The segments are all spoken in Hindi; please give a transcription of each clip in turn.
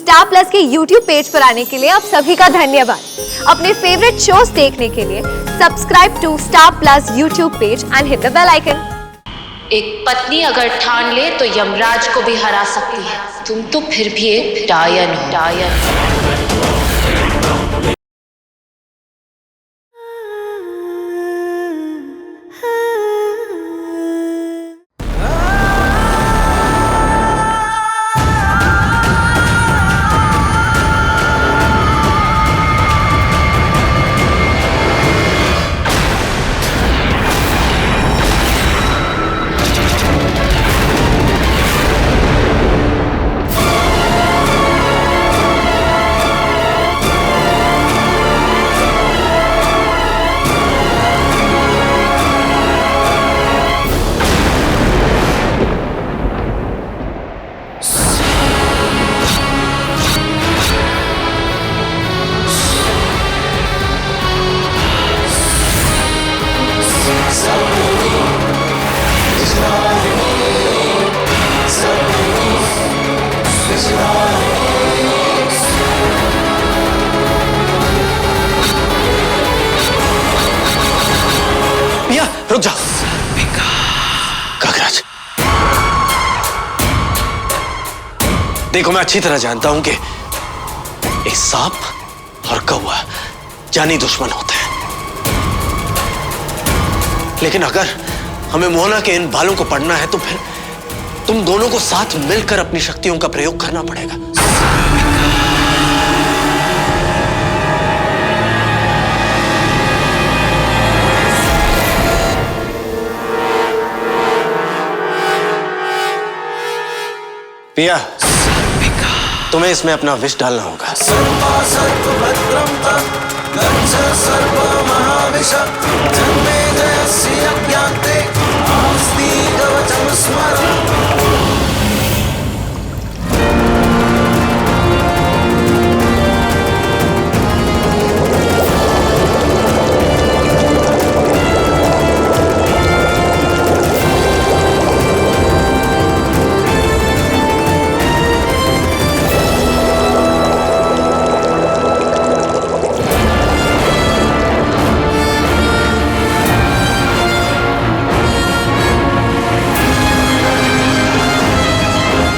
स्टार प्लस के YouTube पेज पर आने के लिए आप सभी का धन्यवाद। अपने फेवरेट शोज देखने के लिए subscribe to Star Plus YouTube page and hit the bell icon. एक पत्नी अगर ठान ले तो यमराज को भी हरा सकती है। तुम तो फिर भी एक डायन हो। रुक जा कागराज। देखो, मैं अच्छी तरह जानता हूं कि एक सांप और कौवा जानी दुश्मन होते हैं, लेकिन अगर हमें मोहना के इन बालों को पढ़ना है तो फिर तुम दोनों को साथ मिलकर अपनी शक्तियों का प्रयोग करना पड़ेगा। पिया, तुम्हें इसमें अपना विष डालना होगा।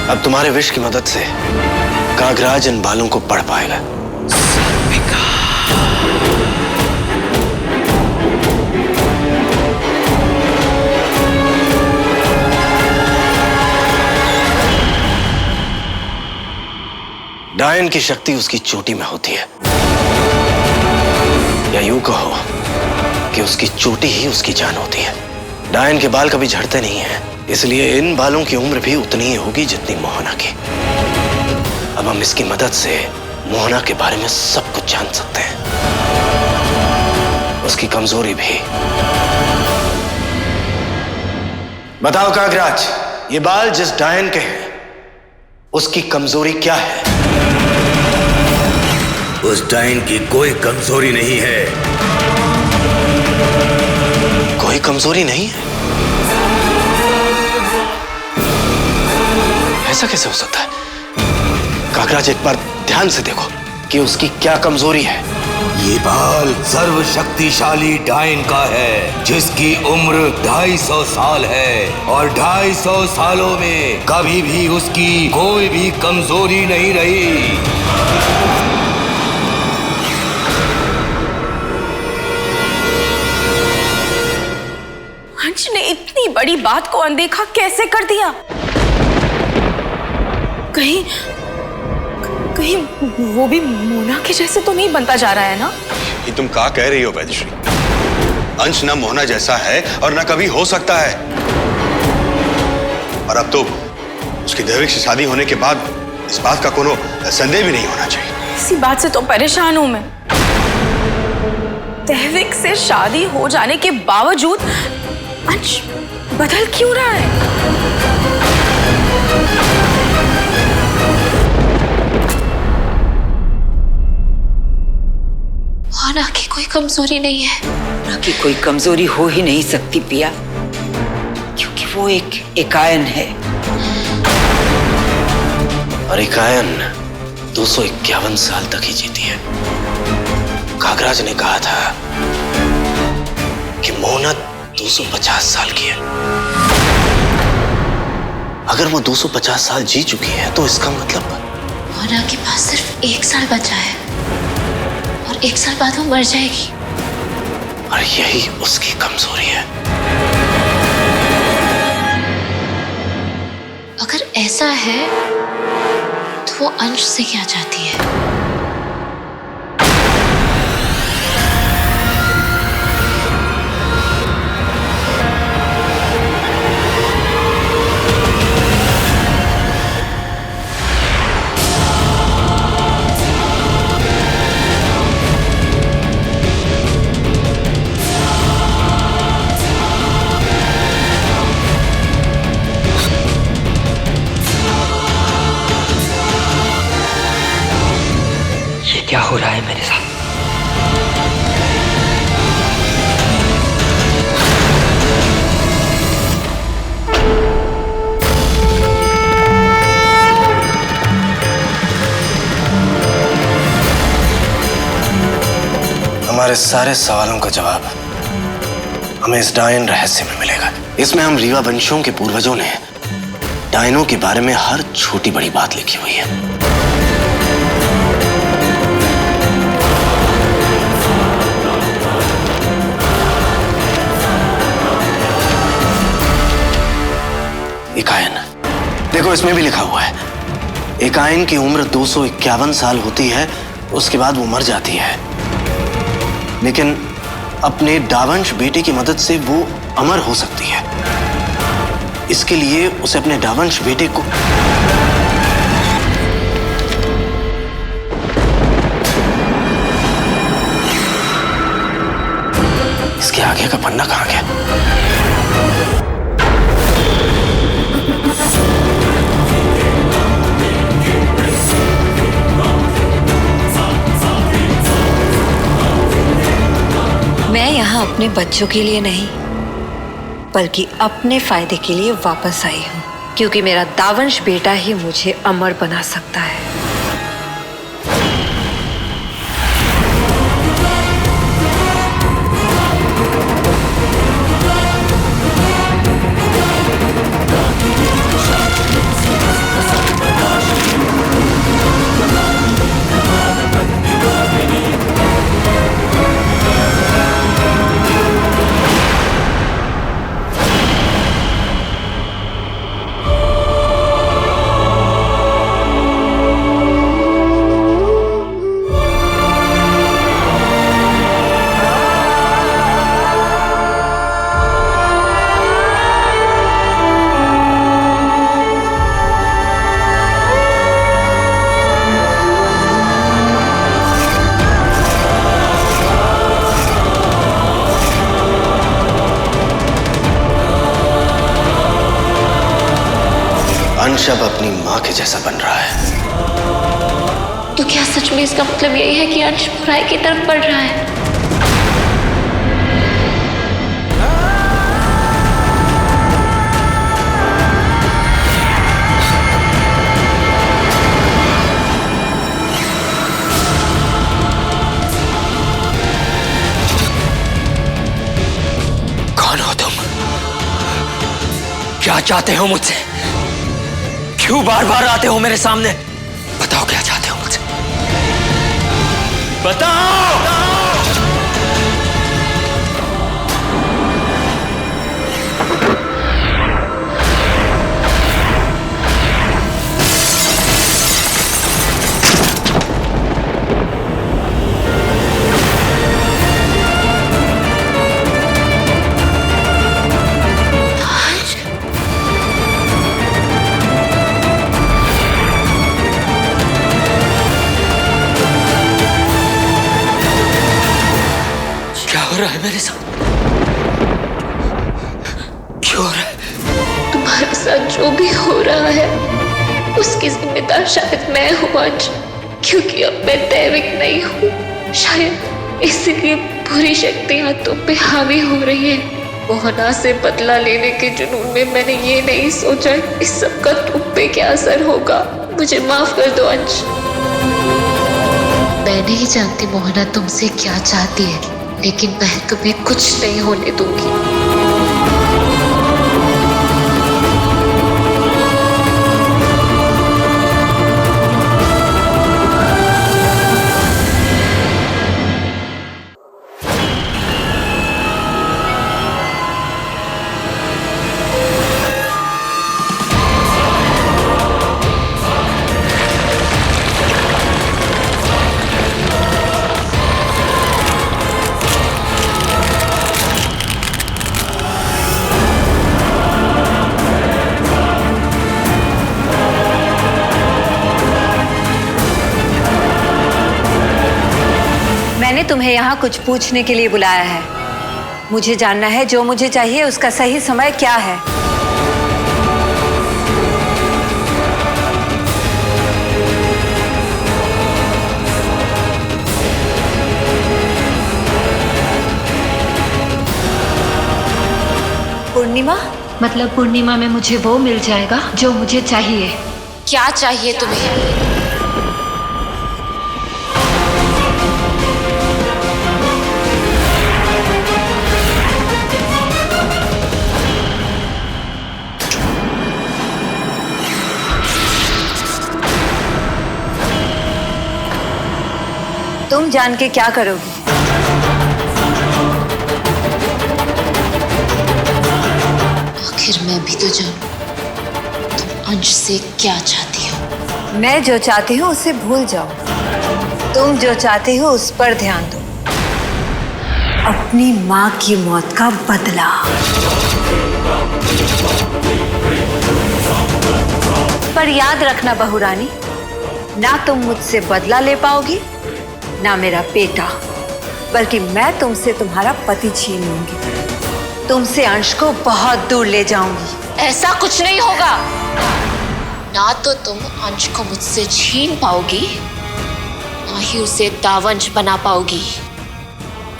अब तुम्हारे विष की मदद से कागराज इन बालों को पढ़ पाएगा। डायन की शक्ति उसकी चोटी में होती है, या यूं कहो कि उसकी चोटी ही उसकी जान होती है। डायन के बाल कभी झड़ते नहीं हैं, इसलिए इन बालों की उम्र भी उतनी ही होगी जितनी मोहना की। अब हम इसकी मदद से मोहना के बारे में सब कुछ जान सकते हैं, उसकी कमजोरी भी। बताओ कागराज, ये बाल जिस डायन के हैं उसकी कमजोरी क्या है? उस डायन की कोई कमजोरी नहीं है। कोई कमजोरी नहीं है? ऐसा कैसे हो सकता है? कागराज, एक बार ध्यान से देखो कि उसकी क्या कमजोरी है। ये बाल सर्वशक्तिशाली डायन का है, जिसकी उम्र 250 साल है, और 250 सालों में कभी भी उसकी कोई भी कमजोरी नहीं रही। अंश ने इतनी बड़ी बात को अनदेखा कैसे कर दिया? कहीं वो भी मोना के जैसे तो नहीं बनता जा रहा है ना? ये तुम क्या कह रही हो वैदश्री? अंश ना मोहना जैसा है और ना कभी हो सकता है। और अब तो उसकी दैविक से शादी होने के बाद इस बात का कोनो संदेह भी नहीं होना चाहिए। इसी बात से तो परेशान हूं मैं। दैविक से शादी हो जाने के बावजूद अंश बदल क्यों रहा है? मोहना की कोई कमजोरी नहीं है। मोहना की कोई कमजोरी हो ही नहीं सकती पिया, क्योंकि वो एक एकायन है। और एकायन 251 साल तक ही जीती है। कागराज ने कहा था कि मोहना 250 साल की है। अगर वो 250 साल जी चुकी है तो इसका मतलब मोहना के पास सिर्फ 1 साल बचा है और 1 साल बाद वो मर जाएगी। और यही उसकी कमजोरी है। अगर ऐसा है तो वो अंश से क्या चाहती है? क्या हो रहा है मेरे साथ? हमारे सारे सवालों का जवाब हमें इस डायन रहस्य में मिलेगा। इसमें हम रीवा वंशों के पूर्वजों ने डायनों के बारे में हर छोटी बड़ी बात लिखी हुई है। एकायन, देखो इसमें भी लिखा हुआ है, एकायन की उम्र 251 साल होती है, उसके बाद वो मर जाती है। लेकिन अपने डावंश बेटे की मदद से वो अमर हो सकती है। इसके लिए उसे अपने डावंश बेटे को इसके आगे का पन्ना कहां गया? मैं यहाँ अपने बच्चों के लिए नहीं बल्कि अपने फायदे के लिए वापस आई हूँ, क्योंकि मेरा दावंश बेटा ही मुझे अमर बना सकता है। अंश अब अपनी मां के जैसा बन रहा है। तो क्या सच में इसका मतलब यही है कि अंश बुराई की तरफ बढ़ रहा है? कौन हो तुम? क्या चाहते हो मुझसे? क्यों बार बार आते हो मेरे सामने? बताओ क्या चाहते हो मुझसे? बताओ! रहा है मेरे साथ? क्यों हो रहा है? तुम्हारे साथ जो भी हो रहा है उसकी जिम्मेदार शायद मैं हूँ अंश, क्योंकि अब मैं दैविक नहीं हूँ। शायद इसलिए बुरी शक्तियां तुम पे हावी हो रही है। मोहना से बदला लेने के जुनून में मैंने ये नहीं सोचा इस सब का तुम पे क्या असर होगा। मुझे माफ कर दो अंश। मैं नहीं जानती मोहना तुमसे क्या चाहती है, लेकिन मैं तुम्हें कुछ नहीं होने दूंगी। मैंने तुम्हें यहाँ कुछ पूछने के लिए बुलाया है। मुझे जानना है जो मुझे चाहिए उसका सही समय क्या है। पूर्णिमा? मतलब पूर्णिमा में मुझे वो मिल जाएगा जो मुझे चाहिए। क्या चाहिए तुम्हें? तुम जान के क्या करोगी? आखिर मैं भी तो जानूं तुम अंश से क्या चाहती हो। मैं जो चाहती हूँ उसे भूल जाओ। तुम जो चाहती हो उस पर ध्यान दो। अपनी माँ की मौत का बदला। पर याद रखना बहू रानी, ना तुम मुझसे बदला ले पाओगी ना मेरा बेटा, बल्कि मैं तुमसे तुम्हारा पति छीन लूंगी। तुमसे अंश को बहुत दूर ले जाऊंगी। ऐसा कुछ नहीं होगा। ना तो तुम अंश को मुझसे छीन पाओगी, ना ही उसे दावंश बना पाओगी।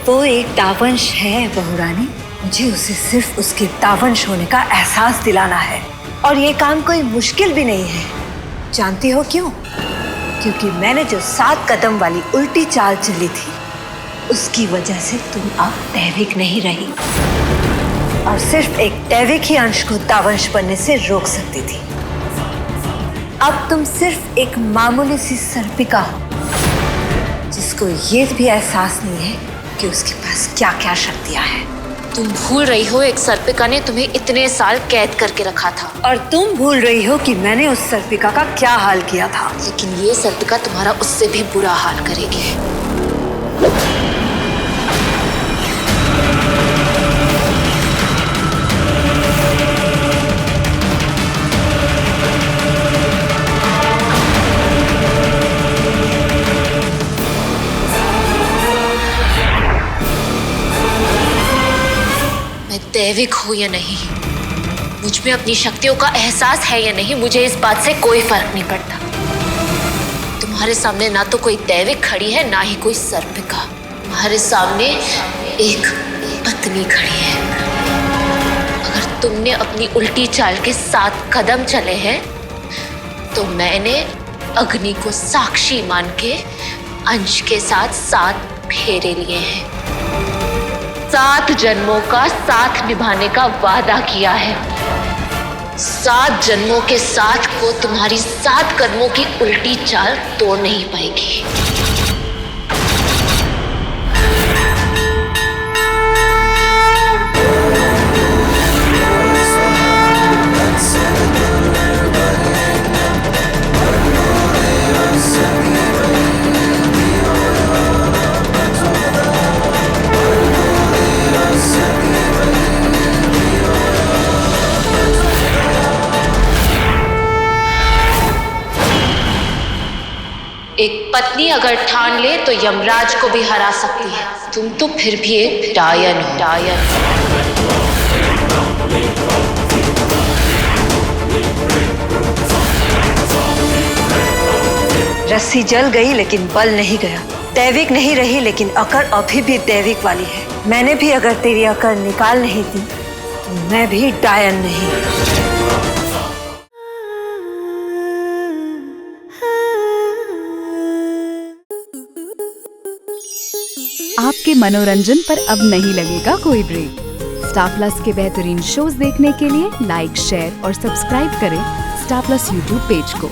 वो एक दावंश है बहू रानी। मुझे उसे सिर्फ उसके दावंश होने का एहसास दिलाना है, और ये काम कोई मुश्किल भी नहीं है। जानती हो क्यों? क्योंकि मैंने जो 7 कदम वाली उल्टी चाल चली थी, उसकी वजह से तुम अब दैविक नहीं रही, और सिर्फ एक दैविक ही अंश को दावंश बनने से रोक सकती थी। अब तुम सिर्फ एक मामूली सी सर्पिका हो, जिसको ये भी एहसास नहीं है कि उसके पास क्या क्या शक्तियां हैं। तुम भूल रही हो एक सर्पिका ने तुम्हें इतने साल कैद करके रखा था। और तुम भूल रही हो कि मैंने उस सर्पिका का क्या हाल किया था। लेकिन ये सर्पिका तुम्हारा उससे भी बुरा हाल करेगी। दैविक हो या नहीं, मुझ में अपनी शक्तियों का एहसास है या नहीं, मुझे इस बात से कोई फर्क नहीं पड़ता। तुम्हारे सामने ना तो कोई दैविक खड़ी है, ना ही कोई सर्पिका। तुम्हारे सामने एक पत्नी खड़ी है। अगर तुमने अपनी उल्टी चाल के 7 कदम चले हैं, तो मैंने अग्नि को साक्षी मान के अंश के साथ 7 फेरे लिए हैं। 7 जन्मों का साथ निभाने का वादा किया है। 7 जन्मों के साथ को तुम्हारी 7 कदमों की उल्टी चाल तोड़ नहीं पाएगी। एक पत्नी अगर ठान ले तो यमराज को भी हरा सकती है। तुम तो फिर भी एक डायन हो। डायन। रस्सी जल गई लेकिन बल नहीं गया। दैविक नहीं रही लेकिन अकड़ अभी भी दैविक वाली है। मैंने भी अगर तेरी अकड़ निकाल नहीं दी तो मैं भी डायन नहीं। आपके मनोरंजन पर अब नहीं लगेगा कोई ब्रेक। स्टार प्लस के बेहतरीन शोज देखने के लिए लाइक, शेयर और सब्सक्राइब करें स्टार प्लस यूट्यूब पेज को।